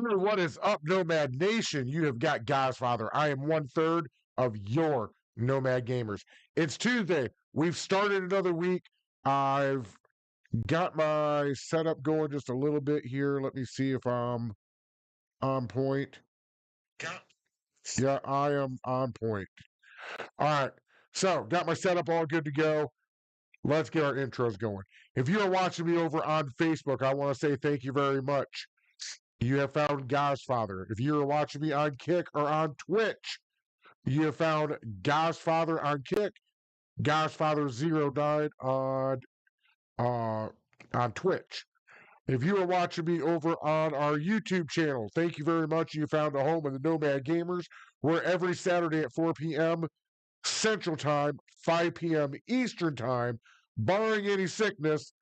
What is up, Nomad Nation? You have got Godfather. I am 1/3 of your Nomad Gamers. It's Tuesday. We've started another week. I've got my setup going just a little bit here. Let me see if I'm on point. Yeah, I am on point. All right. So, got my setup all good to go. Let's get our intros going. If you are watching me over on Facebook, I want to say thank you very much. You have found Godfather. If you are watching me on Kick or on Twitch, you have found Godfather on Kick. Godfather 09 on Twitch. If you are watching me over on our YouTube channel, thank you very much. You found a home of the Nomad Gamers, where every Saturday at 4 p.m. Central Time, 5 p.m. Eastern Time, barring any sickness,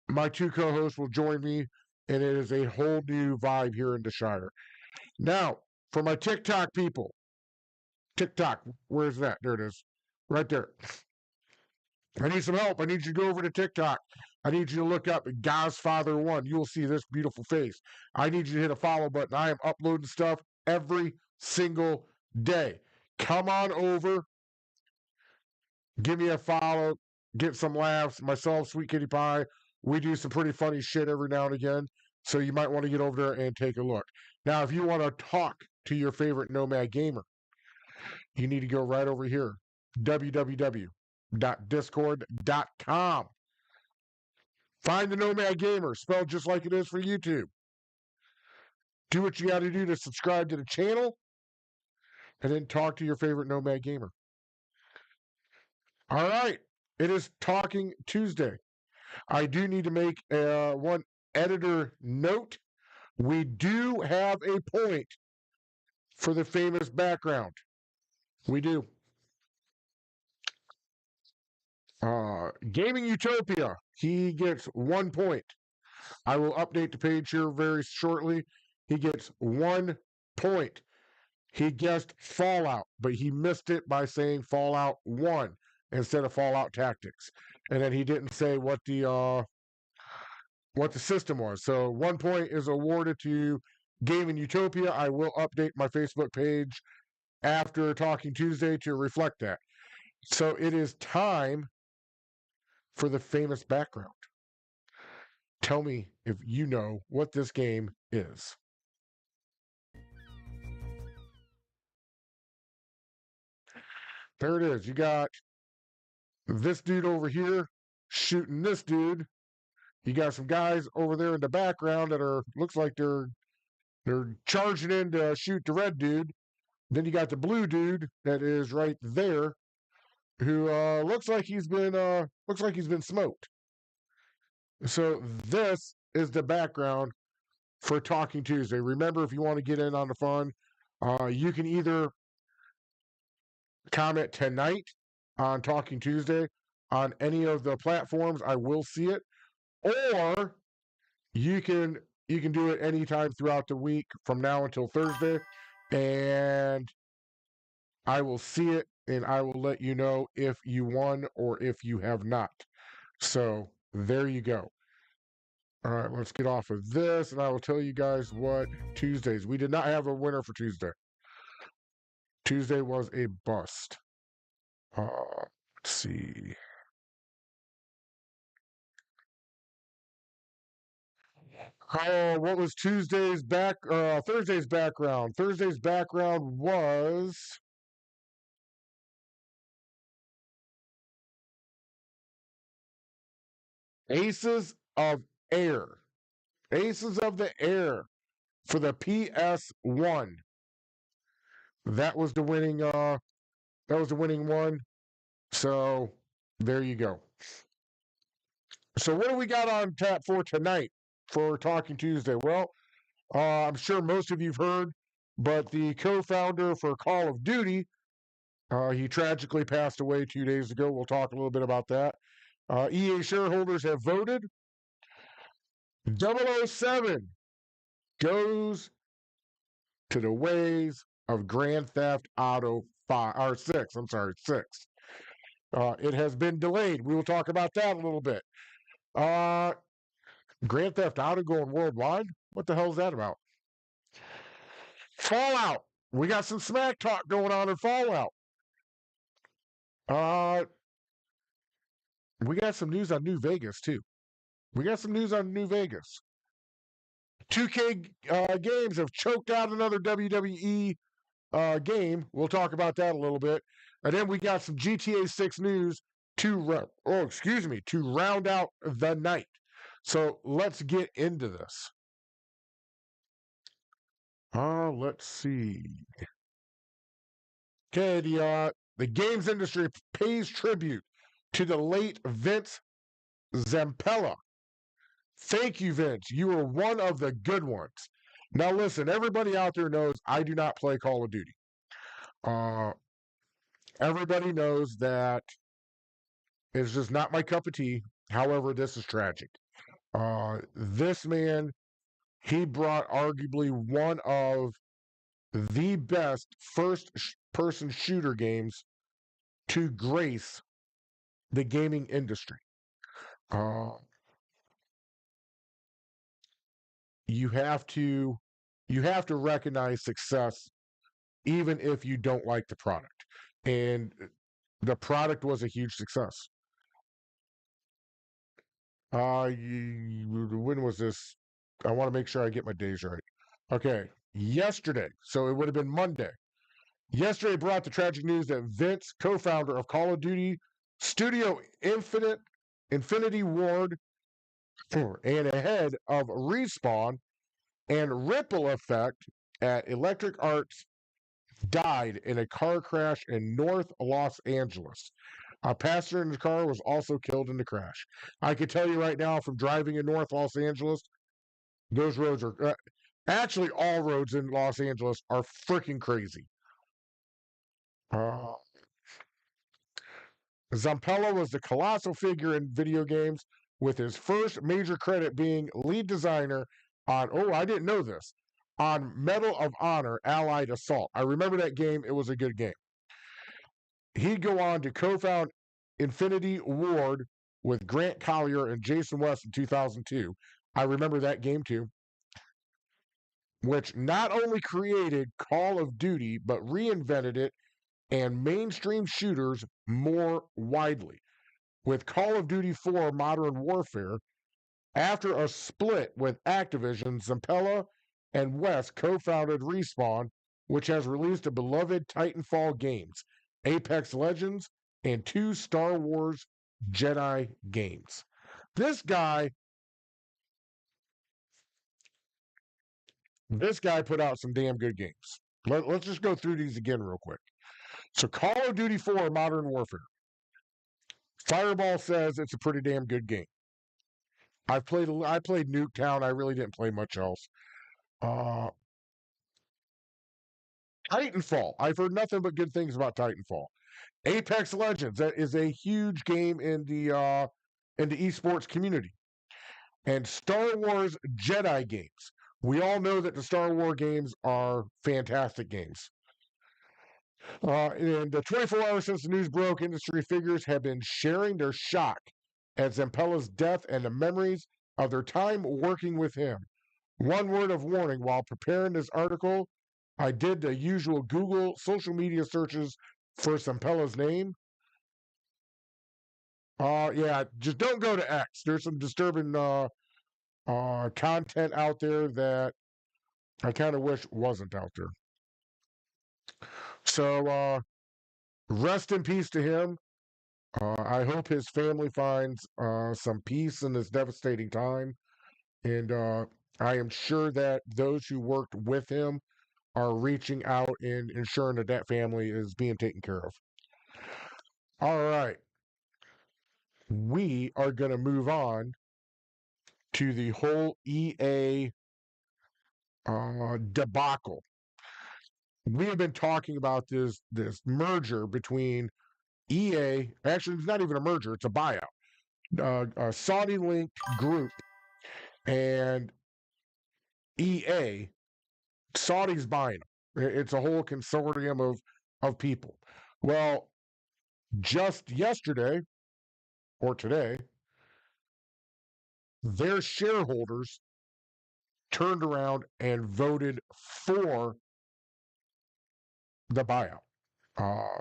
my two co-hosts will join me, and it is a whole new vibe here in the Shire. Now, for my TikTok people, TikTok, where's that? There it is, right there. I need some help. I need you to go over to TikTok. I need you to look up Godfather1. You will see this beautiful face. I need you to hit a follow button. I am uploading stuff every single day. Come on over. Give me a follow. Get some laughs. Myself, Sweet Kitty Pie. We do some pretty funny shit every now and again. So you might want to get over there and take a look. Now, if you want to talk to your favorite Nomad gamer, you need to go right over here. www.discord.com. Find the Nomad Gamer, spelled just like it is for YouTube. Do what you got to do to subscribe to the channel, and then talk to your favorite Nomad Gamer. All right, it is Talking Tuesday. I do need to make one editor note. We do have a point for the famous background. We do. Gaming Utopia, he gets 1 point. I will update the page here very shortly. He gets 1 point. He guessed Fallout, but he missed it by saying Fallout 1 instead of Fallout Tactics. And then he didn't say what the system was. So 1 point is awarded to Gaming Utopia. I will update my Facebook page after Talking Tuesday to reflect that. So it is time for the famous background. Tell me if you know what this game is. There it is. You got this dude over here shooting this dude. You got some guys over there in the background that looks like they're charging in to shoot the red dude. Then you got the blue dude that is right there, who looks like he's been smoked. So this is the background for Talking Tuesday. Remember, if you want to get in on the fun, you can either comment tonight on Talking Tuesday on any of the platforms. I will see it, or you can do it anytime throughout the week from now until Thursday, and I will see it, and I will let you know if you won or if you have not. So there you go. All right, let's get off of this, and I will tell you guys what Tuesdays. We did not have a winner for Tuesday. Tuesday was a bust. Let's see. What was Thursday's background? Thursday's background was Aces of Air. Aces of the Air for the PS1. That was the winning one. So there you go. So what do we got on tap for tonight for Talking Tuesday? Well, I'm sure most of you've heard, but the co-founder for Call of Duty, he tragically passed away 2 days ago. We'll talk a little bit about that. EA shareholders have voted. 007 goes to the ways of Grand Theft Auto 5 or 6. I'm sorry, 6. It has been delayed. We will talk about that a little bit. Grand Theft Auto going worldwide? What the hell is that about? Fallout. We got some smack talk going on in Fallout. We got some news on New Vegas too. We got some news on New Vegas. 2K Games have choked out another WWE game. We'll talk about that a little bit. And then we got some GTA 6 news to round out the night. So let's get into this. Let's see. Okay, the games industry pays tribute to the late Vince Zampella. Thank you, Vince. You were one of the good ones. Now, listen, everybody out there knows I do not play Call of Duty. Everybody knows that it's just not my cup of tea. However, this is tragic. This man, he brought arguably one of the best first-person shooter games to grace the gaming industry. You have to recognize success even if you don't like the product. And the product was a huge success. When was this? I want to make sure I get my days right. Okay, yesterday. So it would have been Monday. Yesterday brought the tragic news that Vince, co-founder of Call of Duty Studio Infinity Ward, and a head of Respawn and Ripple Effect at Electric Arts, died in a car crash in North Los Angeles. A passenger in the car was also killed in the crash. I can tell you right now, from driving in North Los Angeles, those roads are actually all roads in Los Angeles are freaking crazy. Zampella was the colossal figure in video games, with his first major credit being lead designer on, I didn't know this, on Medal of Honor Allied Assault. I remember that game. It was a good game. He'd go on to co-found Infinity Ward with Grant Collier and Jason West in 2002. I remember that game too, which not only created Call of Duty, but reinvented it and mainstream shooters more widely. With Call of Duty 4 Modern Warfare, after a split with Activision, Zampella and West co-founded Respawn, which has released a beloved Titanfall games, Apex Legends, and 2 Star Wars Jedi games. This guy put out some damn good games. Let's just go through these again real quick. So Call of Duty 4 Modern Warfare. Fireball says it's a pretty damn good game. I played Nuketown. I really didn't play much else. Titanfall. I've heard nothing but good things about Titanfall. Apex Legends. That is a huge game in the esports community. And Star Wars Jedi games. We all know that the Star Wars games are fantastic games. In the 24 hours since the news broke, industry figures have been sharing their shock at Zampella's death and the memories of their time working with him. One word of warning: while preparing this article, I did the usual Google social media searches for Zampella's name. Yeah, just don't go to X. There's some disturbing content out there that I kind of wish wasn't out there. So, rest in peace to him. I hope his family finds some peace in this devastating time. And I am sure that those who worked with him are reaching out and ensuring that that family is being taken care of. All right. We are going to move on to the whole EA debacle. We have been talking about this merger between EA. Actually, it's not even a merger; it's a buyout. A Saudi-linked group and EA. Saudi's buying them. It's a whole consortium of people. Well, just yesterday or today, their shareholders turned around and voted for the buyout. Uh,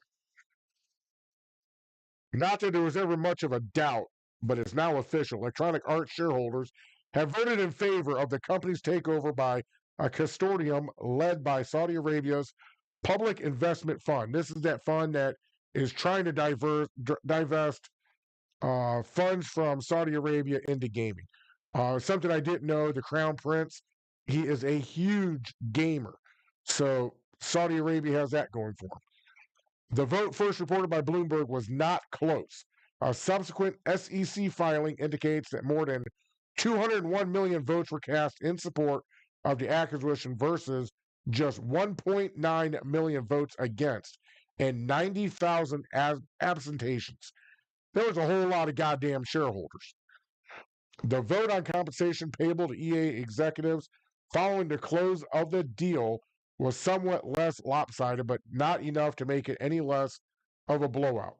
Not that there was ever much of a doubt, but it's now official. Electronic Arts shareholders have voted in favor of the company's takeover by a consortium led by Saudi Arabia's Public Investment Fund. This is that fund that is trying to divest funds from Saudi Arabia into gaming. Something I didn't know: the Crown Prince, he is a huge gamer, so Saudi Arabia has that going for him. The vote, first reported by Bloomberg, was not close. A subsequent SEC filing indicates that more than 201 million votes were cast in support of the acquisition versus just 1.9 million votes against and 90,000 absentations. There was a whole lot of goddamn shareholders. The vote on compensation payable to EA executives following the close of the deal was somewhat less lopsided, but not enough to make it any less of a blowout.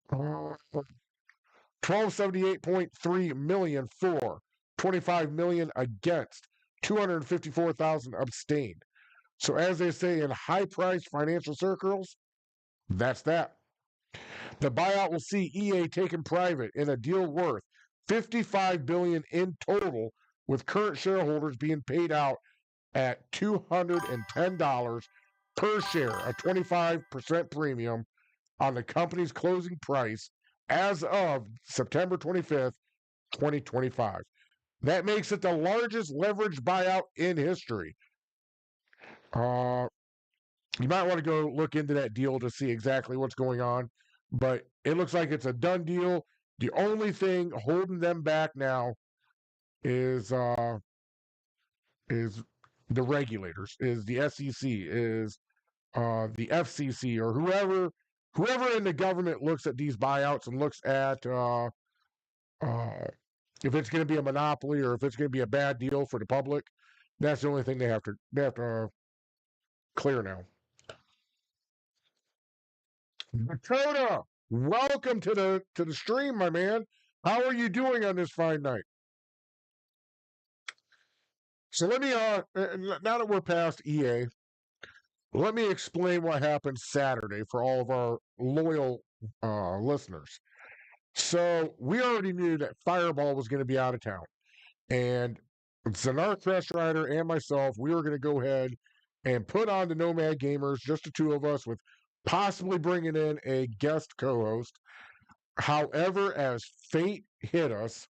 1278.3 million for, 25 million against, 254,000 abstained. So as they say in high-priced financial circles, that's that. The buyout will see EA taken private in a deal worth $55 billion in total, with current shareholders being paid out at $210 per share, a 25% premium on the company's closing price as of September 25th, 2025. That makes it the largest leveraged buyout in history. You might want to go look into that deal to see exactly what's going on, but it looks like it's a done deal. The only thing holding them back now is the regulators, is the SEC, is the FCC, or whoever in the government looks at these buyouts and looks at if it's going to be a monopoly or if it's going to be a bad deal for the public. That's the only thing they have to clear now. Dakota, welcome to the stream, my man. How are you doing on this fine night? So let me now that we're past EA, let me explain what happened Saturday for all of our loyal listeners. So we already knew that Fireball was going to be out of town, and Zanar Crest Rider and myself, we were going to go ahead and put on the Nomad Gamers, just the two of us, with possibly bringing in a guest co-host. However, as fate hit us,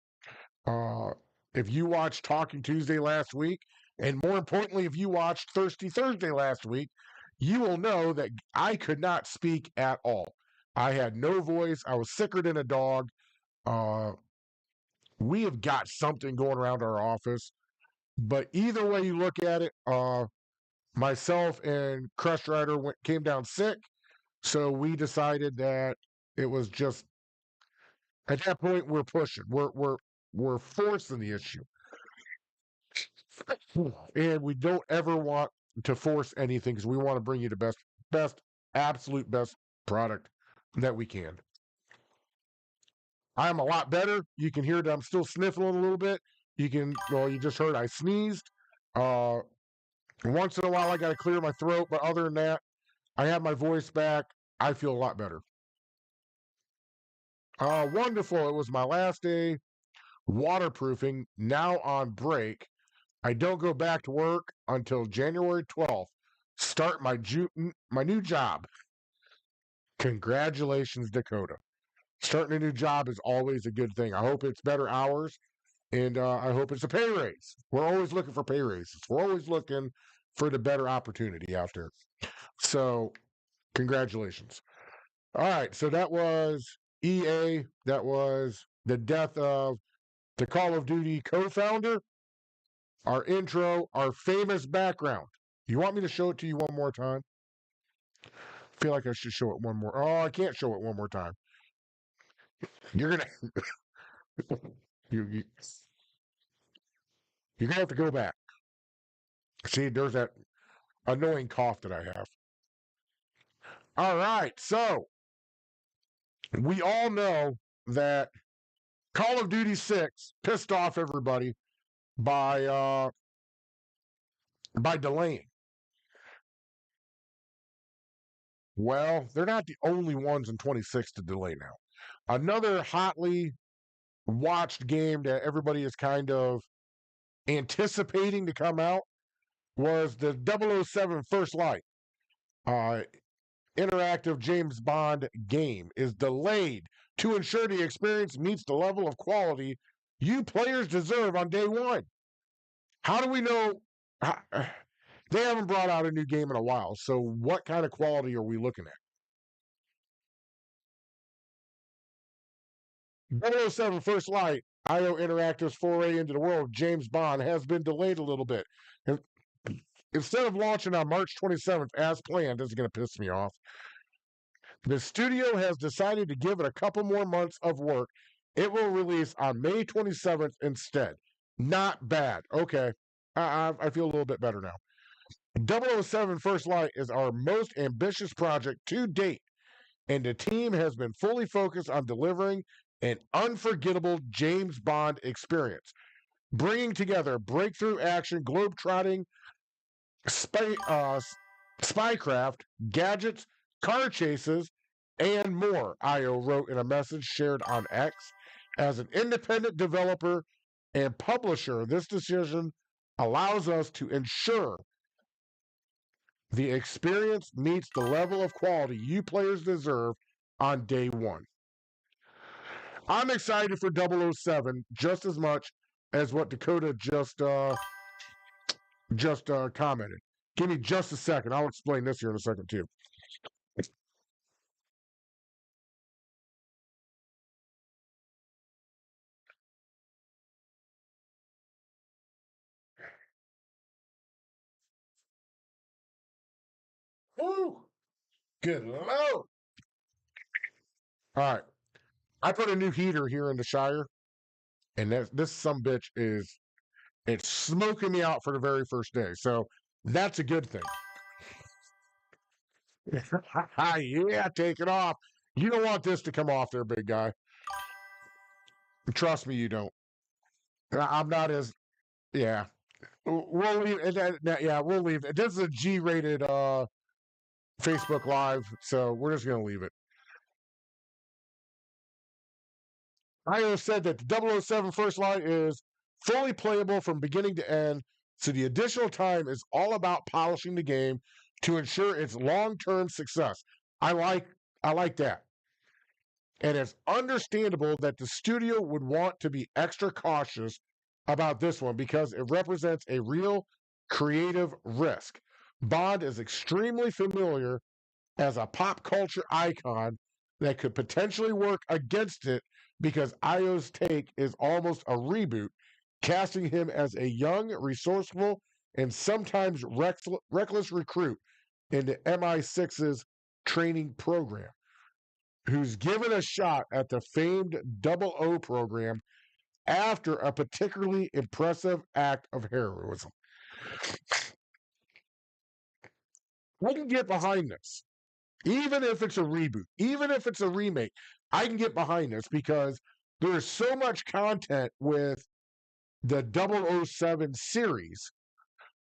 if you watched Talking Tuesday last week, and more importantly, if you watched Thirsty Thursday last week, you will know that I could not speak at all. I had no voice. I was sicker than a dog. We have got something going around our office. But either way you look at it, myself and Crest Rider came down sick. So we decided that it was just, at that point, we're pushing. We're forcing the issue. And we don't ever want to force anything because we want to bring you the absolute best product that we can. I'm a lot better. You can hear that I'm still sniffling a little bit. You just heard I sneezed. Once in a while, I got to clear my throat, but other than that, I have my voice back. I feel a lot better. Wonderful. It was my last day waterproofing, now on break. I don't go back to work until January 12th. Start my new job. Congratulations, Dakota. Starting a new job is always a good thing. I hope it's better hours, and I hope it's a pay raise. We're always looking for pay raises. We're always looking for the better opportunity out there. So, congratulations. All right, so that was EA. That was the death of the Call of Duty co-founder. Our intro, our famous background. You want me to show it to you one more time? I feel like I should show it one more. Oh, I can't show it one more time. You're gonna you you're gonna have to go back. See, there's that annoying cough that I have. All right, so we all know that Call of Duty 6 pissed off everybody by delaying. Well, they're not the only ones in 26 to delay now. Another hotly watched game that everybody is kind of anticipating to come out was the 007 First Light. Uh, interactive James Bond game is delayed to ensure the experience meets the level of quality you players deserve on day one. How do we know? They haven't brought out a new game in a while, so what kind of quality are we looking at? 007 First Light, IO Interactive's foray into the world of James Bond, has been delayed a little bit. Instead of launching on March 27th as planned, this is going to piss me off. The studio has decided to give it a couple more months of work. It will release on May 27th instead. Not bad. Okay. I feel a little bit better now. 007 First Light is our most ambitious project to date, and the team has been fully focused on delivering an unforgettable James Bond experience, bringing together breakthrough action, globe-trotting, spycraft, gadgets, car chases, and more, IO wrote in a message shared on X. As an independent developer and publisher, this decision allows us to ensure the experience meets the level of quality you players deserve on day one. I'm excited for 007 just as much as what Dakota just commented. Give me just a second. I'll explain this here in a second too. Woo! Good Lord. All right. I put a new heater here in the Shire, and this some bitch is it's smoking me out for the very first day. So that's a good thing. Yeah, take it off. You don't want this to come off there, big guy. Trust me, you don't. I'm not as yeah. We'll leave yeah, we'll leave it. This is a G-rated Facebook Live, so we're just gonna leave it. IO said that the 007 First Light is fully playable from beginning to end, so the additional time is all about polishing the game to ensure its long-term success. I like that. And it's understandable that the studio would want to be extra cautious about this one because it represents a real creative risk. Bond is extremely familiar as a pop culture icon that could potentially work against it because IO's take is almost a reboot, casting him as a young, resourceful, and sometimes reckless recruit in the MI6's training program, who's given a shot at the famed Double O program after a particularly impressive act of heroism. I can get behind this. Even if it's a reboot, even if it's a remake, I can get behind this because there's so much content with the 007 series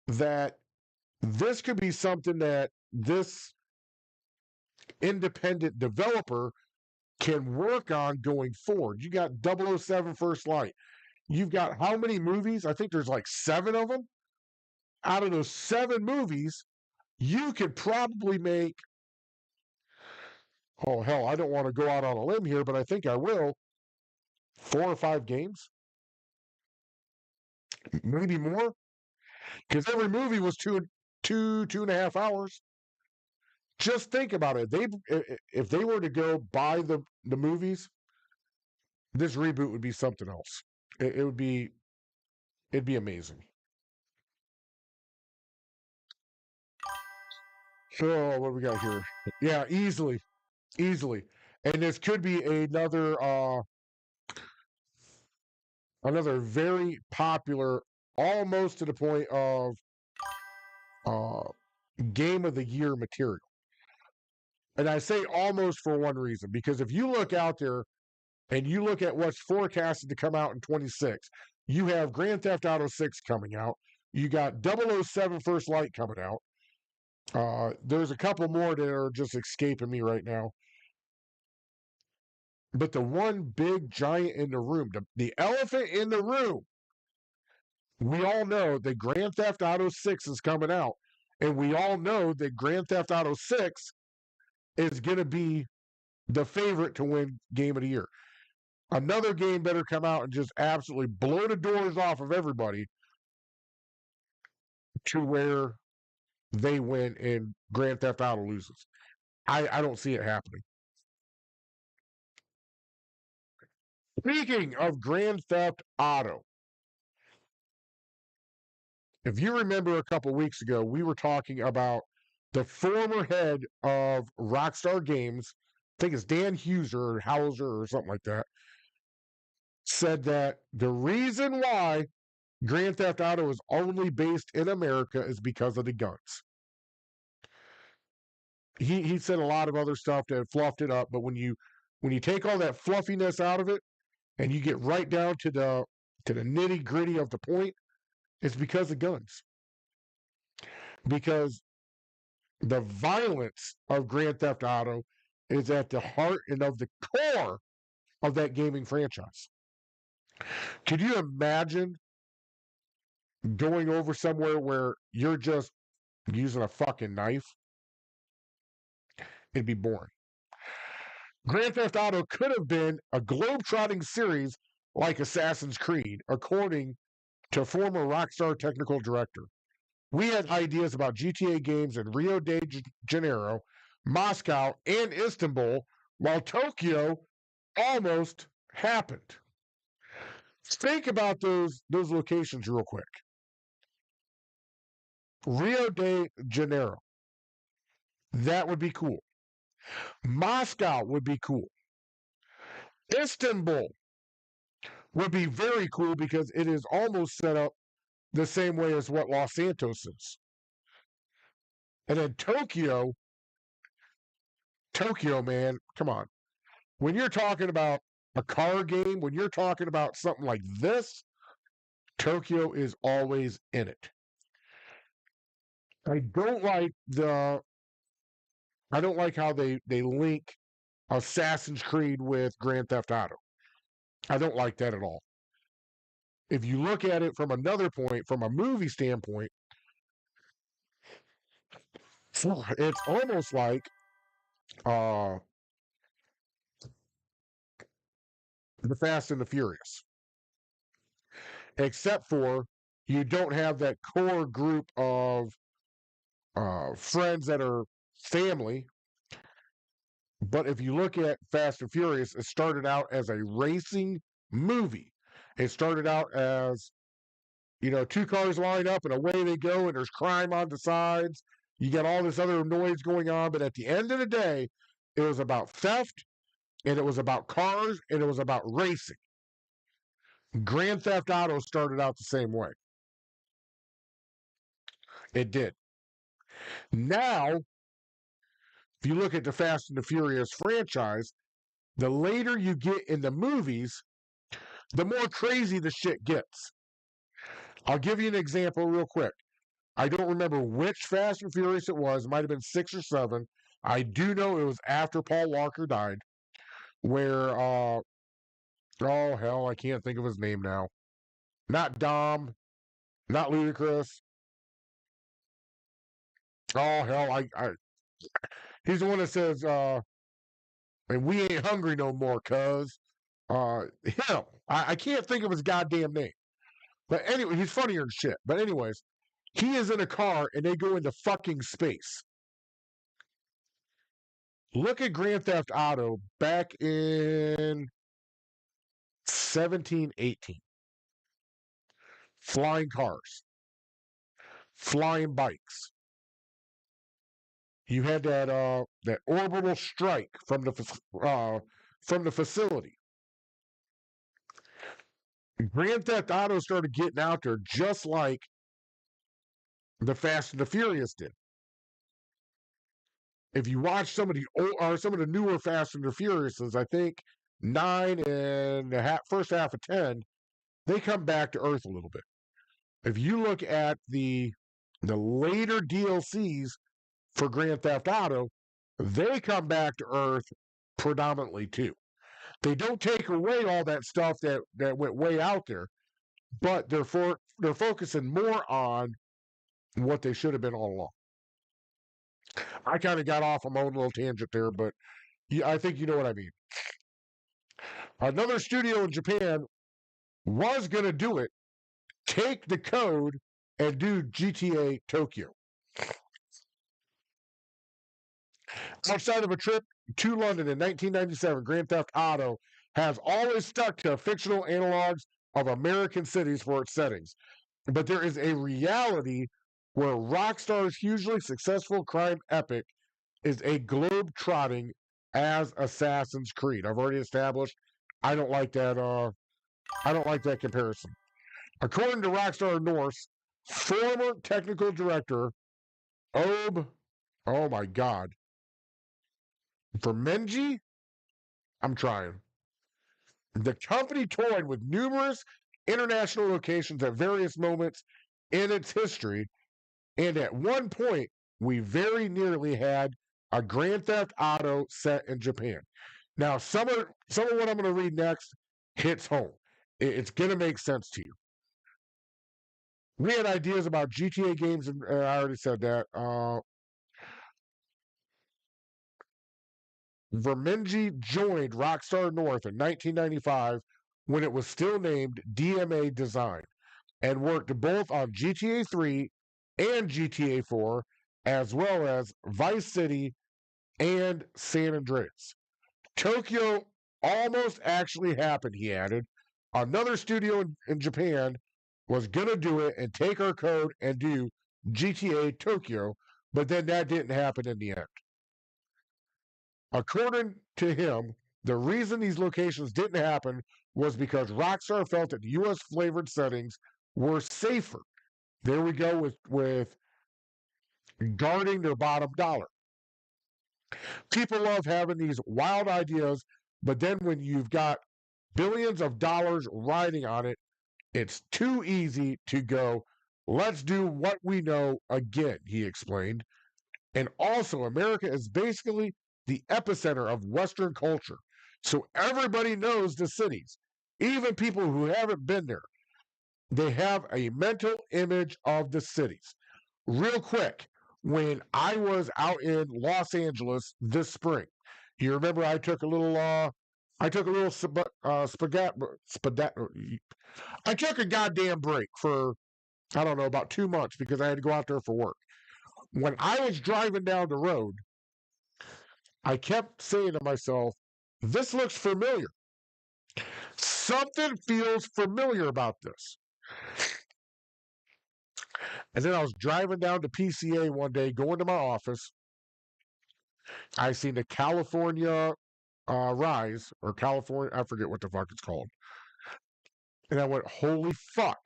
that this could be something that this independent developer can work on going forward. You got 007 First Light. You've got how many movies? I think there's like 7 of them. Out of those 7 movies, you could probably make, oh hell, I don't want to go out on a limb here, but I think I will. 4 or 5 games, maybe more, because every movie was two and a half hours. Just think about it. If they were to go buy the movies, this reboot would be something else. It would be it'd be amazing. So what do we got here? Yeah, easily, and this could be another very popular, almost to the point of uh, game of the year material. And I say almost for one reason, because if you look out there and you look at what's forecasted to come out in 26, you have Grand Theft Auto 6 coming out. You got 007 First Light coming out. There's a couple more that are just escaping me right now. But the one big giant in the room, the elephant in the room, we all know that Grand Theft Auto 6 is coming out. And we all know that Grand Theft Auto 6 is going to be the favorite to win Game of the Year. Another game better come out and just absolutely blow the doors off of everybody to where they win and Grand Theft Auto loses. I don't see it happening. Speaking of Grand Theft Auto, if you remember a couple weeks ago, we were talking about the former head of Rockstar Games, I think it's Dan Houser or something like that, said that the reason why Grand Theft Auto is only based in America is because of the guns. He said a lot of other stuff that fluffed it up, but when you take all that fluffiness out of it and you get right down to the nitty gritty of the point, it's because of guns. Because the violence of Grand Theft Auto is at the heart and of the core of that gaming franchise. Could you imagine going over somewhere where you're just using a fucking knife? It'd be boring. Grand Theft Auto could have been a globe-trotting series like Assassin's Creed, according to former Rockstar technical director. We had ideas about GTA games in Rio de Janeiro, Moscow, and Istanbul, while Tokyo almost happened. Think about those locations real quick. Rio de Janeiro. That would be cool. Moscow would be cool. Istanbul would be very cool because it is almost set up the same way as what Los Santos is. And then Tokyo, man, come on. When you're talking about a car game, when you're talking about something like this, Tokyo is always in it. I don't like how they link Assassin's Creed with Grand Theft Auto. I don't like that at all. If you look at it from another point, from a movie standpoint, it's almost like the Fast and the Furious, except for you don't have that core group of friends that are family. But if you look at Fast and Furious, it started out as a racing movie. It started out as, two cars line up and away they go, and there's crime on the sides. You got all this other noise going on. But at the end of the day, it was about theft, and it was about cars, and it was about racing. Grand Theft Auto started out the same way. It did. Now, if you look at the Fast and the Furious franchise, the later you get in the movies, the more crazy the shit gets. I'll give you an example real quick. I don't remember which Fast and Furious it was. It might have been 6 or 7. I do know it was after Paul Walker died, where, oh hell, I can't think of his name now. Not Dom, not Ludacris. Oh hell, he's the one that says, and we ain't hungry no more, cuz. Him. I can't think of his goddamn name. But anyway, he's funnier than shit. But anyways, he is in a car and they go into fucking space. Look at Grand Theft Auto back in 1718. Flying cars, flying bikes. You had that orbital strike from the facility. Grand Theft Auto started getting out there just like the Fast and the Furious did. If you watch some of the newer Fast and the Furiouses, I think 9 and the first half of 10, they come back to earth a little bit. If you look at the later DLCs for Grand Theft Auto, they come back to Earth predominantly too. They don't take away all that stuff that went way out there, but they're focusing more on what they should have been all along. I kind of got off on my own little tangent there, but I think you know what I mean. Another studio in Japan was going to do it, take the code, and do GTA Tokyo. Outside of a trip to London in 1997, Grand Theft Auto has always stuck to fictional analogs of American cities for its settings. But there is a reality where Rockstar's hugely successful crime epic is a globe-trotting as Assassin's Creed. I've already established I don't like that comparison. According to Rockstar North, former technical director Ob, oh my God, Vermenji? I'm trying. The company toyed with numerous international locations at various moments in its history, and at one point, we very nearly had a Grand Theft Auto set in Japan. Now, some of what I'm going to read next hits home. It's going to make sense to you. We had ideas about GTA games, and I already said that. Vermenji joined Rockstar North in 1995 when it was still named DMA Design and worked both on GTA 3 and GTA 4, as well as Vice City and San Andreas. Tokyo almost actually happened, he added. Another studio in Japan was going to do it and take our code and do GTA Tokyo, but then that didn't happen in the end. According to him, the reason these locations didn't happen was because Rockstar felt that the U.S. flavored settings were safer. There we go with guarding their bottom dollar. People love having these wild ideas, but then when you've got billions of dollars riding on it, it's too easy to go, let's do what we know again, he explained. And also, America is basically the epicenter of Western culture. So everybody knows the cities, even people who haven't been there. They have a mental image of the cities. Real quick, when I was out in Los Angeles this spring, you remember I took a little I took a goddamn break for, I don't know, about 2 months because I had to go out there for work. When I was driving down the road, I kept saying to myself, this looks familiar. Something feels familiar about this. And then I was driving down to PCA one day, going to my office. I seen the California Rise, or California, I forget what the fuck it's called. And I went, holy fuck.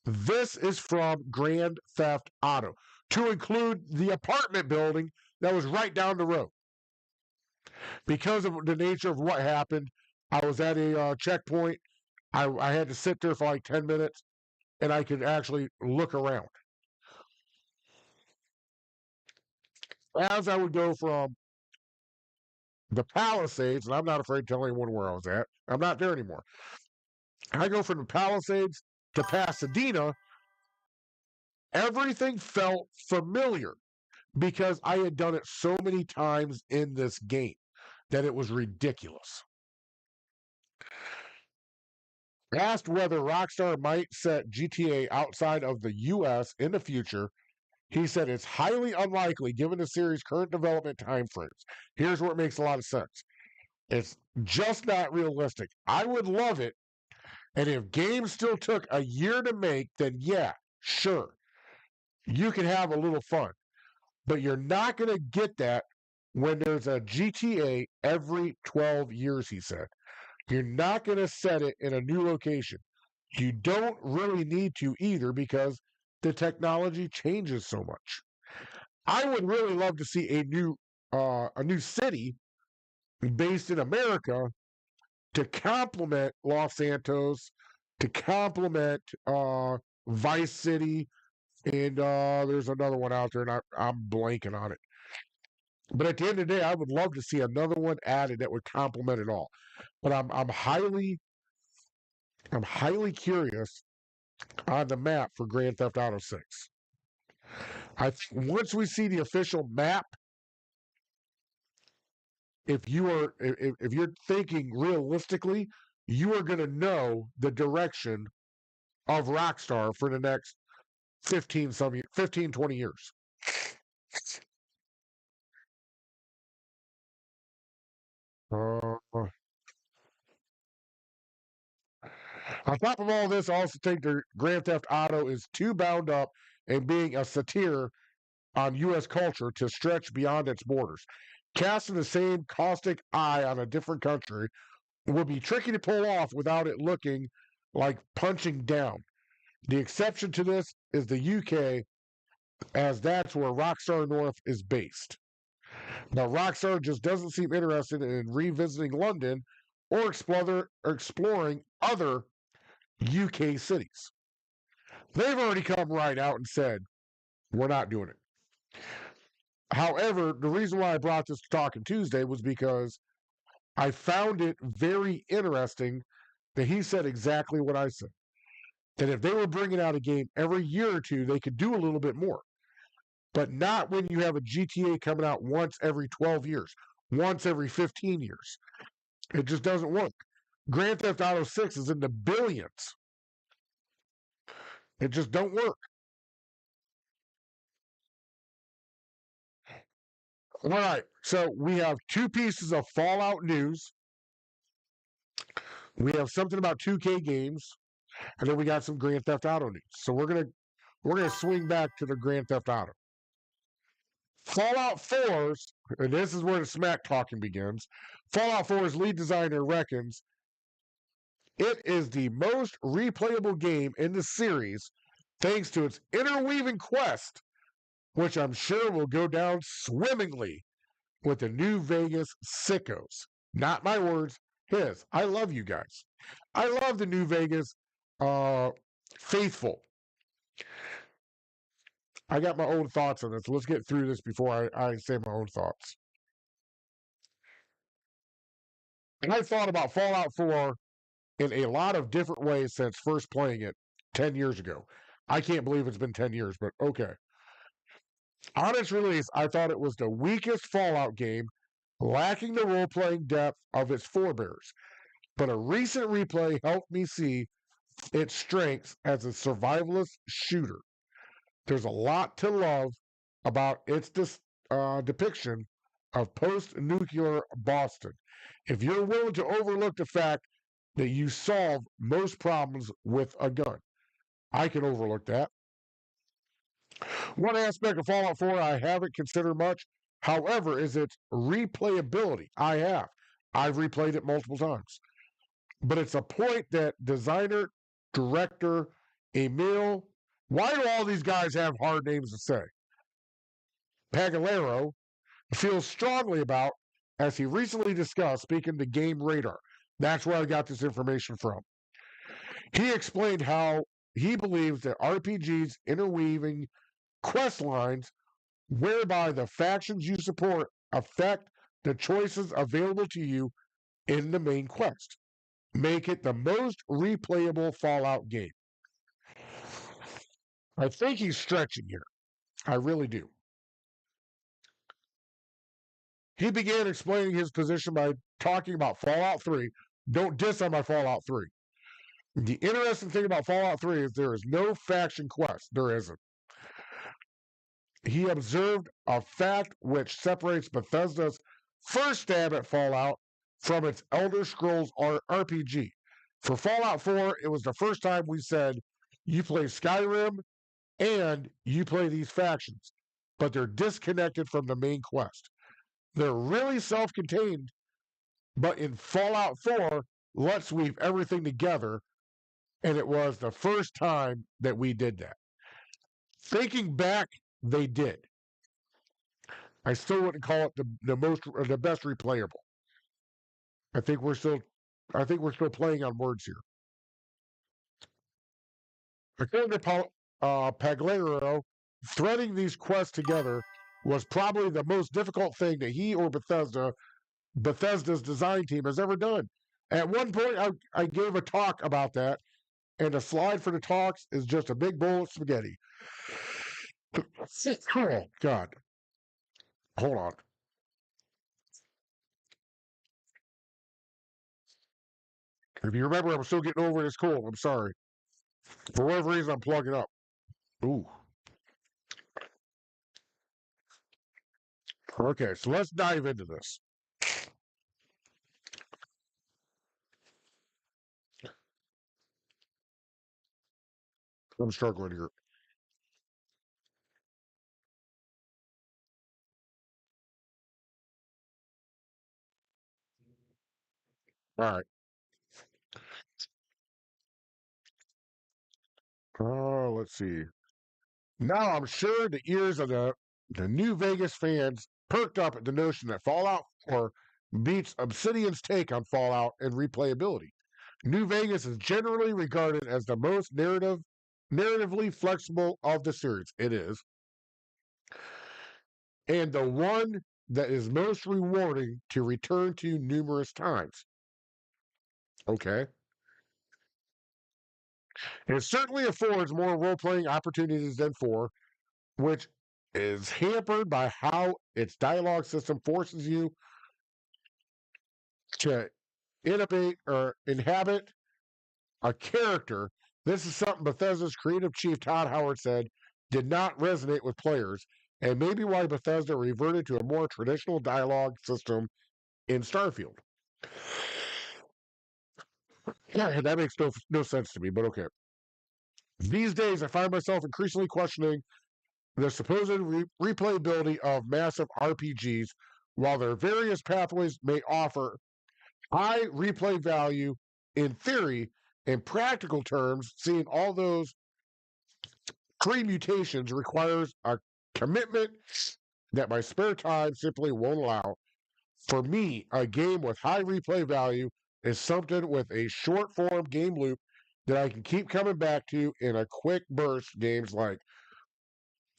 This is from Grand Theft Auto, to include the apartment building that was right down the road. Because of the nature of what happened, I was at a checkpoint. I had to sit there for like 10 minutes, and I could actually look around. As I would go from the Palisades, and I'm not afraid to tell anyone where I was at. I'm not there anymore. I go from the Palisades to Pasadena. Everything felt familiar because I had done it so many times in this game that it was ridiculous. Asked whether Rockstar might set GTA outside of the U.S. in the future, he said it's highly unlikely given the series' current development timeframes. Here's where it makes a lot of sense. It's just not realistic. I would love it, and if games still took a year to make, then yeah, sure. You can have a little fun. But you're not going to get that when there's a GTA every 12 years, he said. You're not going to set it in a new location. You don't really need to either because the technology changes so much. I would really love to see a new city based in America to complement Los Santos, to complement Vice City, And there's another one out there, and I'm blanking on it. But at the end of the day, I would love to see another one added that would complement it all. But I'm highly curious on the map for Grand Theft Auto 6. I think once we see the official map, if you're thinking realistically, you are going to know the direction of Rockstar for the next 20 years. Uh, on top of all this, I also think that Grand Theft Auto is too bound up in being a satire on U.S. culture to stretch beyond its borders. Casting the same caustic eye on a different country would be tricky to pull off without it looking like punching down. The exception to this is the UK, as that's where Rockstar North is based. Now, Rockstar just doesn't seem interested in revisiting London or exploring other UK cities. They've already come right out and said, we're not doing it. However, the reason why I brought this to Talking Tuesday was because I found it very interesting that he said exactly what I said. That if they were bringing out a game every year or two, they could do a little bit more. But not when you have a GTA coming out once every 12 years, once every 15 years. It just doesn't work. Grand Theft Auto 6 is in the billions. It just don't work. All right, so we have two pieces of Fallout news. We have something about 2K games, and then we got some Grand Theft Auto news. So we're gonna swing back to the Grand Theft Auto. Fallout 4's, and this is where the smack talking begins. Fallout 4's lead designer reckons it is the most replayable game in the series thanks to its interweaving quest, which I'm sure will go down swimmingly with the New Vegas sickos. Not my words, his. I love you guys. I love the New Vegas uh, faithful. I got my own thoughts on this. Let's get through this before I say my own thoughts. And I thought about Fallout 4 in a lot of different ways since first playing it 10 years ago. I can't believe it's been 10 years, but okay. On its release, I thought it was the weakest Fallout game, lacking the role playing depth of its forebears. But a recent replay helped me see its strengths as a survivalist shooter. There's a lot to love about its depiction of post nuclear Boston. If you're willing to overlook the fact that you solve most problems with a gun, I can overlook that. One aspect of Fallout 4 I haven't considered much, however, is its replayability. I've replayed it multiple times. But it's a point that designer, director, Emil, why do all these guys have hard names to say? Pagalero feels strongly about, as he recently discussed, speaking to Game Radar. That's where I got this information from. He explained how he believes that RPGs interweaving quest lines whereby the factions you support affect the choices available to you in the main quest. Make it the most replayable Fallout game. I think he's stretching here. I really do. He began explaining his position by talking about Fallout 3. Don't diss on my Fallout 3. The interesting thing about Fallout 3 is there is no faction quest. There isn't. He observed a fact which separates Bethesda's first stab at Fallout from its Elder Scrolls RPG. For Fallout 4, it was the first time we said, you play Skyrim and you play these factions, but they're disconnected from the main quest. They're really self contained, but in Fallout 4, let's weave everything together. And it was the first time that we did that. Thinking back, they did. I still wouldn't call it the best replayable. I think we're still playing on words here. According to Pagliaro, threading these quests together was probably the most difficult thing that he or Bethesda's design team has ever done. At one point, I gave a talk about that, and the slide for the talks is just a big bowl of spaghetti. Oh, God. Hold on. If you remember, I'm still getting over this cold. I'm sorry. For whatever reason, I'm plugging up. Ooh. Okay, so let's dive into this. I'm struggling here. All right. Let's see. Now I'm sure the ears of the New Vegas fans perked up at the notion that Fallout 4 beats Obsidian's take on Fallout and replayability. New Vegas is generally regarded as the most narratively flexible of the series. It is. And the one that is most rewarding to return to numerous times. Okay. It certainly affords more role playing opportunities than 4, which is hampered by how its dialogue system forces you to innovate or inhabit a character. This is something Bethesda's creative chief Todd Howard said did not resonate with players, and maybe why Bethesda reverted to a more traditional dialogue system in Starfield. Yeah, that makes no sense to me, but okay. These days, I find myself increasingly questioning the supposed replayability of massive RPGs. While their various pathways may offer high replay value in theory, in practical terms, seeing all those pre-mutations requires a commitment that my spare time simply won't allow. For me, a game with high replay value is something with a short form game loop that I can keep coming back to in a quick burst. Games like,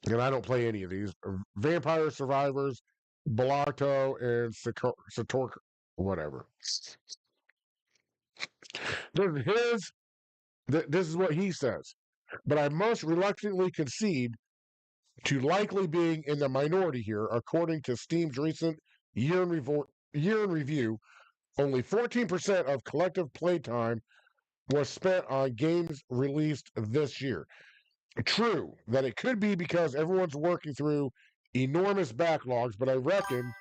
and I don't play any of these, Vampire Survivors, Bellato, and Sator, whatever. This is what he says. But I must reluctantly concede to likely being in the minority here. According to Steam's recent year in review, only 14% of collective playtime was spent on games released this year. True that it could be because everyone's working through enormous backlogs, but I reckon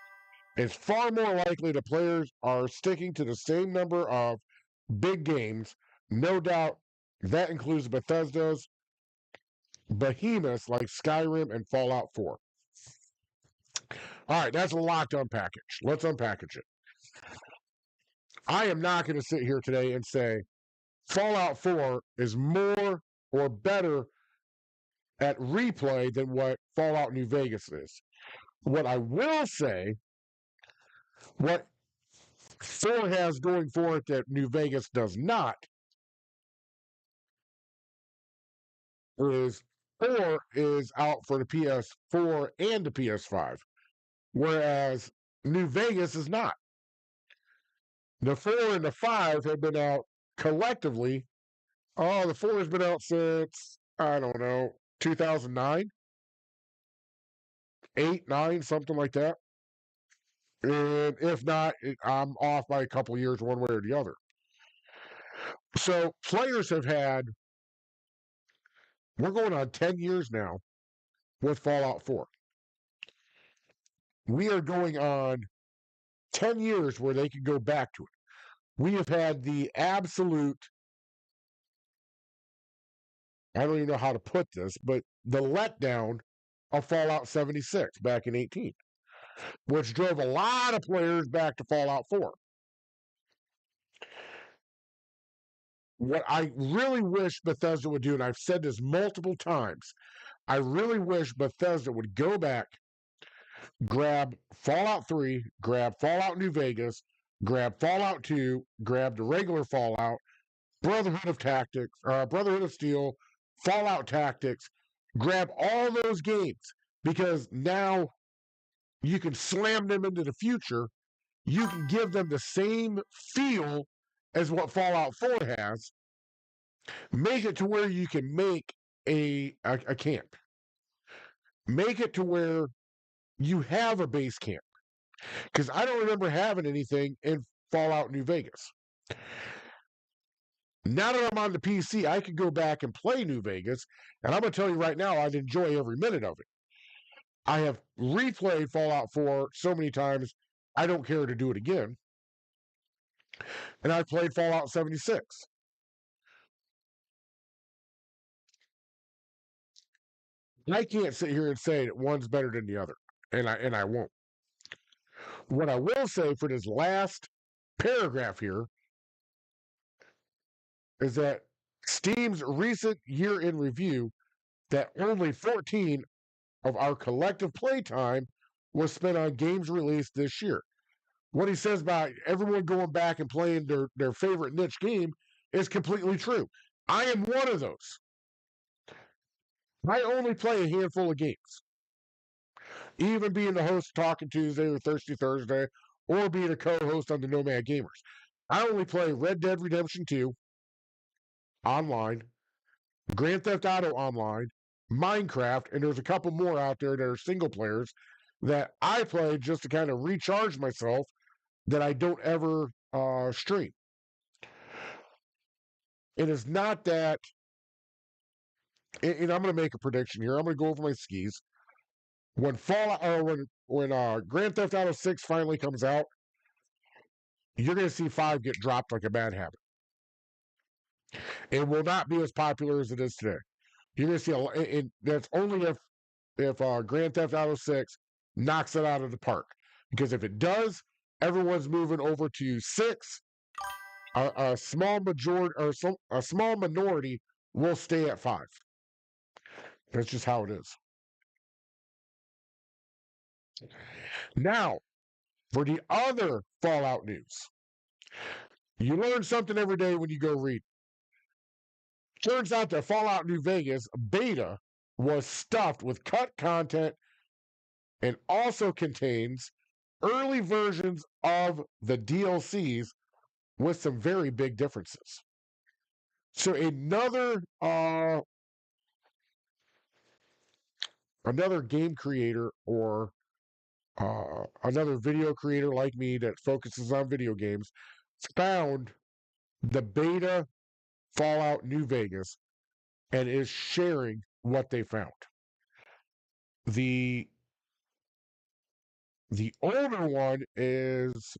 it's far more likely the players are sticking to the same number of big games. No doubt that includes Bethesda's behemoths like Skyrim and Fallout 4. All right, that's a lot to unpackage. Let's unpackage it. I am not going to sit here today and say Fallout 4 is more or better at replay than what Fallout New Vegas is. What I will say, what 4 has going for it that New Vegas does not, is 4 is out for the PS4 and the PS5, whereas New Vegas is not. The 4 and the 5 have been out collectively. Oh, the 4 has been out since, I don't know, 2009, 8, 9, something like that. And if not, I'm off by a couple years, one way or the other. So players have had, we're going on 10 years now with Fallout 4. We are going on 10 years where they can go back to it. We have had the absolute, I don't even know how to put this, but the letdown of Fallout 76 back in 18, which drove a lot of players back to Fallout 4. What I really wish Bethesda would do, and I've said this multiple times, I really wish Bethesda would go back, grab Fallout 3, grab Fallout New Vegas, grab Fallout 2, grab the regular Fallout, Brotherhood of Steel, Fallout Tactics, grab all those games because now you can slam them into the future. You can give them the same feel as what Fallout 4 has. Make it to where you can make a camp. Make it to where you have a base camp. Because I don't remember having anything in Fallout New Vegas. Now that I'm on the PC, I can go back and play New Vegas, and I'm going to tell you right now, I'd enjoy every minute of it. I have replayed Fallout 4 so many times, I don't care to do it again. And I've played Fallout 76. I can't sit here and say that one's better than the other, and I won't. What I will say for this last paragraph here is that Steam's recent year in review that only 14 of our collective playtime was spent on games released this year. What he says about everyone going back and playing their favorite niche game is completely true. I am one of those. I only play a handful of games. Even being the host of Talking Tuesday or Thirsty Thursday, or being a co-host on the Nomad Gamers. I only play Red Dead Redemption 2 online, Grand Theft Auto Online, Minecraft, and there's a couple more out there that are single players that I play just to kind of recharge myself that I don't ever stream. It is not that, and I'm going to make a prediction here. I'm going to go over my skis. When Fallout or when Grand Theft Auto 6 finally comes out, you're going to see 5 get dropped like a bad habit. It will not be as popular as it is today. You're going to see and that's only if Grand Theft Auto 6 knocks it out of the park. Because if it does, everyone's moving over to 6. A small majority or a small minority will stay at 5. That's just how it is. Now, for the other Fallout news, you learn something every day when you go read. Turns out that Fallout New Vegas beta was stuffed with cut content and also contains early versions of the DLCs with some very big differences. So another game creator or another video creator like me that focuses on video games found the beta Fallout New Vegas and is sharing what they found. The older one is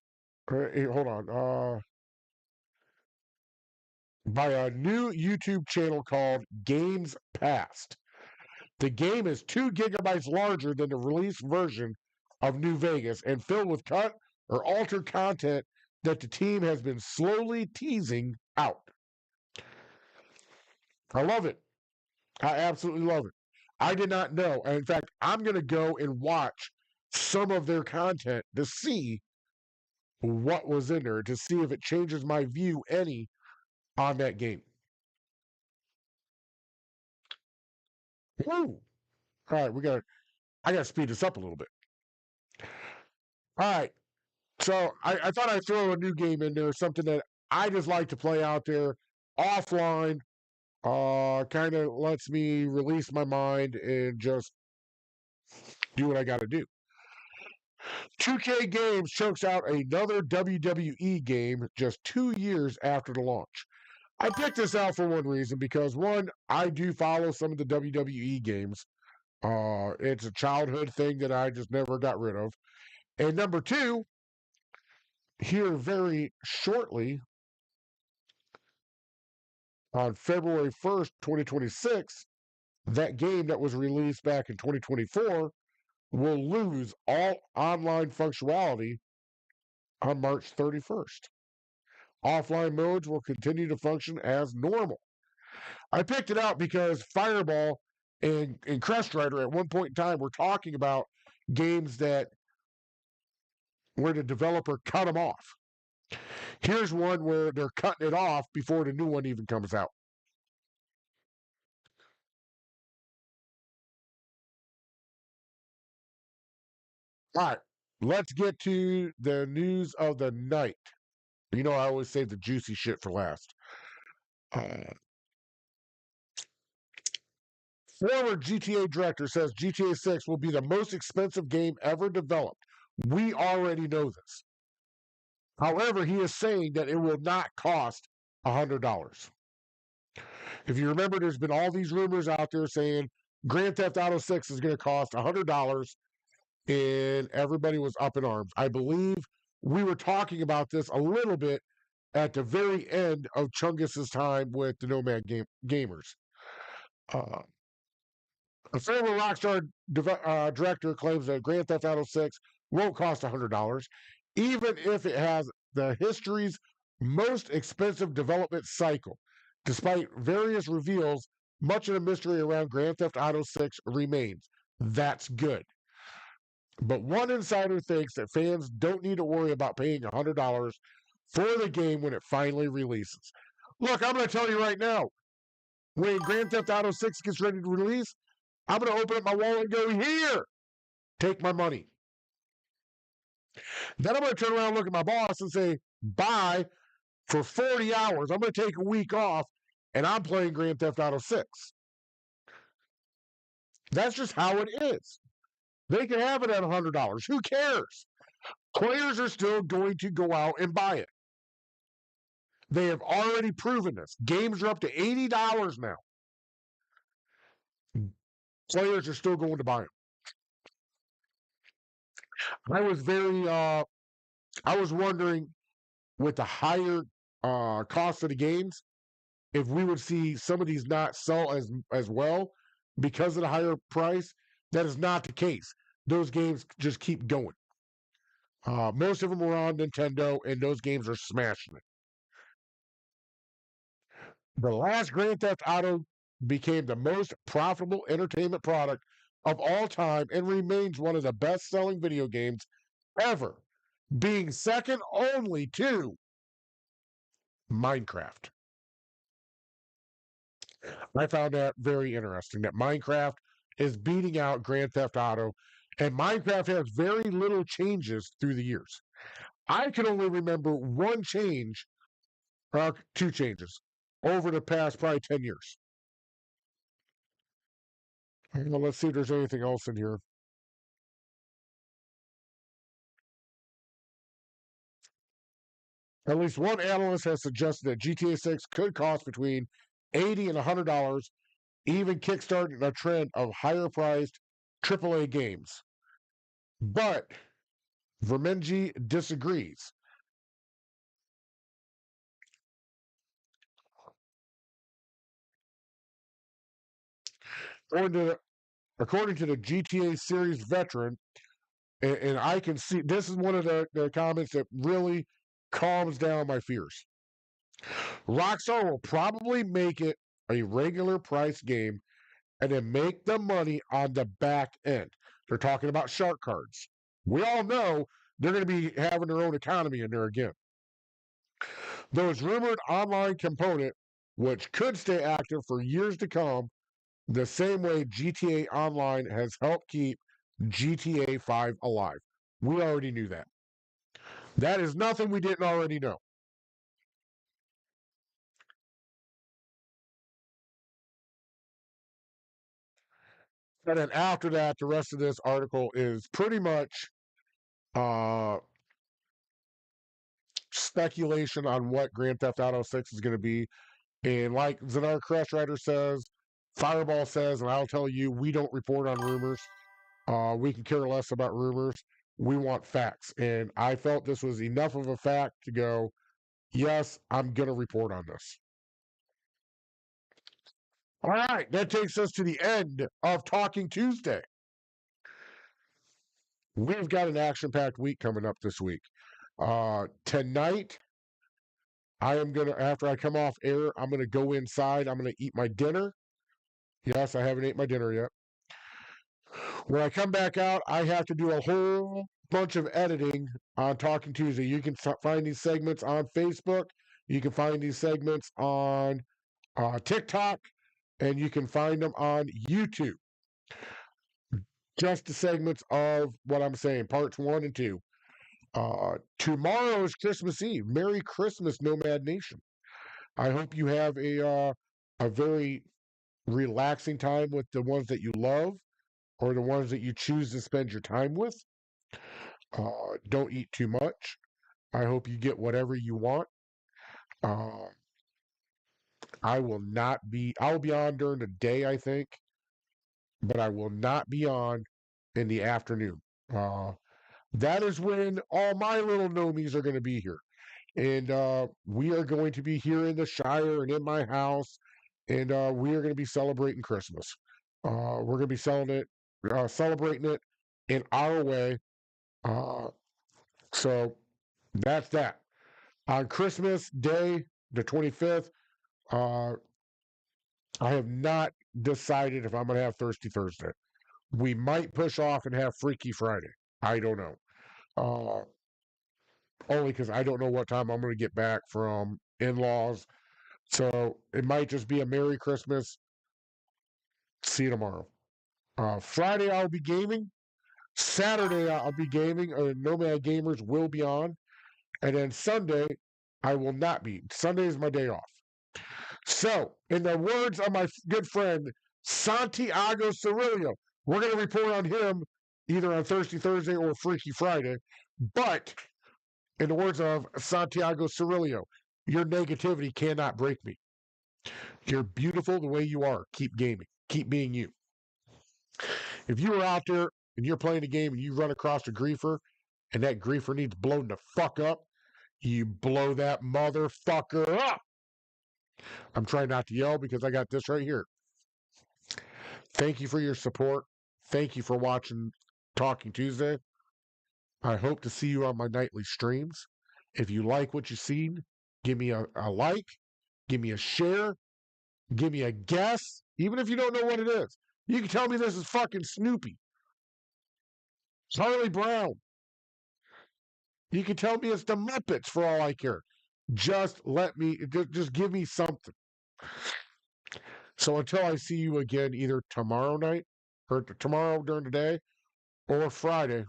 hold on by a new YouTube channel called Games Past. The game is 2 gigabytes larger than the release version of New Vegas and filled with cut or altered content that the team has been slowly teasing out. I love it. I absolutely love it. I did not know. In fact, I'm going to go and watch some of their content to see what was in there, to see if it changes my view any on that game. Woo! All right, I gotta speed this up a little bit. All right. So I thought I'd throw a new game in there, something that I just like to play out there offline. Kind of lets me release my mind and just do what I got to do. 2K Games chokes out another WWE game just 2 years after the launch. I picked this out for one reason because one, I do follow some of the WWE games. It's a childhood thing that I just never got rid of. And number two, here very shortly on February 1st, 2026, that game that was released back in 2024 will lose all online functionality on March 31st. Offline modes will continue to function as normal. I picked it out because Fireball and Crest Rider at one point in time were talking about games that where the developer cut them off. Here's one where they're cutting it off before the new one even comes out. All right, let's get to the news of the night. You know, I always save the juicy shit for last. Uh, Former GTA director says GTA 6 will be the most expensive game ever developed. We already know this. However, he is saying that it will not cost $100. If you remember, there's been all these rumors out there saying Grand Theft Auto 6 is going to cost $100, and everybody was up in arms. I believe we were talking about this a little bit at the very end of Chungus's time with the Nomad Gamers. Uh, a former Rockstar director claims that Grand Theft Auto 6 won't cost $100, even if it has the history's most expensive development cycle. Despite various reveals, much of the mystery around Grand Theft Auto 6 remains. That's good. But one insider thinks that fans don't need to worry about paying $100 for the game when it finally releases. Look, I'm going to tell you right now, when Grand Theft Auto 6 gets ready to release, I'm going to open up my wallet and go, here, take my money. Then I'm going to turn around and look at my boss and say, buy for 40 hours. I'm going to take a week off, and I'm playing Grand Theft Auto 6. That's just how it is. They can have it at $100. Who cares? Players are still going to go out and buy it. They have already proven this. Games are up to $80 now. Players are still going to buy them. I was wondering with the higher cost of the games, if we would see some of these not sell as well because of the higher price. That is not the case. Those games just keep going. Most of them were on Nintendo, and those games are smashing it. The last Grand Theft Auto became the most profitable entertainment product of all time and remains one of the best-selling video games ever, being second only to Minecraft. I found that very interesting that Minecraft is beating out Grand Theft Auto, and Minecraft has very little changes through the years. I can only remember one change, or two changes, over the past probably 10 years. Well, let's see if there's anything else in here. At least one analyst has suggested that GTA 6 could cost between $80 and $100, even kickstarting a trend of higher priced AAA games. But Vermengi disagrees. According to the GTA series veteran, and I can see this is one of the comments that really calms down my fears. Rockstar will probably make it a regular price game and then make the money on the back end. They're talking about shark cards. We all know they're going to be having their own economy in there again. Those rumored online component, which could stay active for years to come, the same way GTA Online has helped keep GTA 5 alive. We already knew that. That is nothing we didn't already know. And then after that, the rest of this article is pretty much uh, speculation on what Grand Theft Auto 6 is going to be. And like Zanar Crash Rider says, Fireball says, and I'll tell you, we don't report on rumors. We can care less about rumors. We want facts. And I felt this was enough of a fact to go, yes, I'm going to report on this. All right, that takes us to the end of Talking Tuesday. We've got an action packed week coming up this week. Tonight, I am going to, after I come off air, I'm going to go inside. I'm going to eat my dinner. Yes, I haven't ate my dinner yet. When I come back out, I have to do a whole bunch of editing on Talking Tuesday. You can find these segments on Facebook. You can find these segments on TikTok, and you can find them on YouTube. just the segments of what I'm saying, parts 1 and 2. Tomorrow is Christmas Eve. Merry Christmas, Nomad Nation. I hope you have a very relaxing time with the ones that you love or the ones that you choose to spend your time with. Don't eat too much. I hope you get whatever you want. Uh, I'll be on during the day, I think, but I will not be on in the afternoon. Uh, that is when all my little nomies are going to be here. And we are going to be here in the Shire and in my house, and we are going to be celebrating Christmas. We're going to be celebrating it in our way. Uh, so that's that. On Christmas Day, the 25th, uh, I have not decided if I'm going to have Thirsty Thursday. We might push off and have Freaky Friday. I don't know. Uh, Only because I don't know what time I'm going to get back from in laws. So it might just be a Merry Christmas. See you tomorrow. Friday, I'll be gaming. Saturday, I'll be gaming. Nomad Gamers will be on. And then Sunday, I will not be. Sunday is my day off. So, in the words of my good friend Santiago Cirillo, we're going to report on him either on Thirsty Thursday or Freaky Friday. But in the words of Santiago Cirillo, your negativity cannot break me. You're beautiful the way you are. Keep gaming. Keep being you. If you are out there and you're playing a game and you run across a griefer and that griefer needs blown the fuck up, you blow that motherfucker up. I'm trying not to yell because I got this right here. Thank you for your support. Thank you for watching Talking Tuesday. I hope to see you on my nightly streams. If you like what you've seen, give me a like, give me a share, give me a guess, even if you don't know what it is. You can tell me this is fucking Snoopy. Charlie Brown. You can tell me it's the Muppets for all I care. Just just give me something. So until I see you again, either tomorrow night or tomorrow during the day or Friday,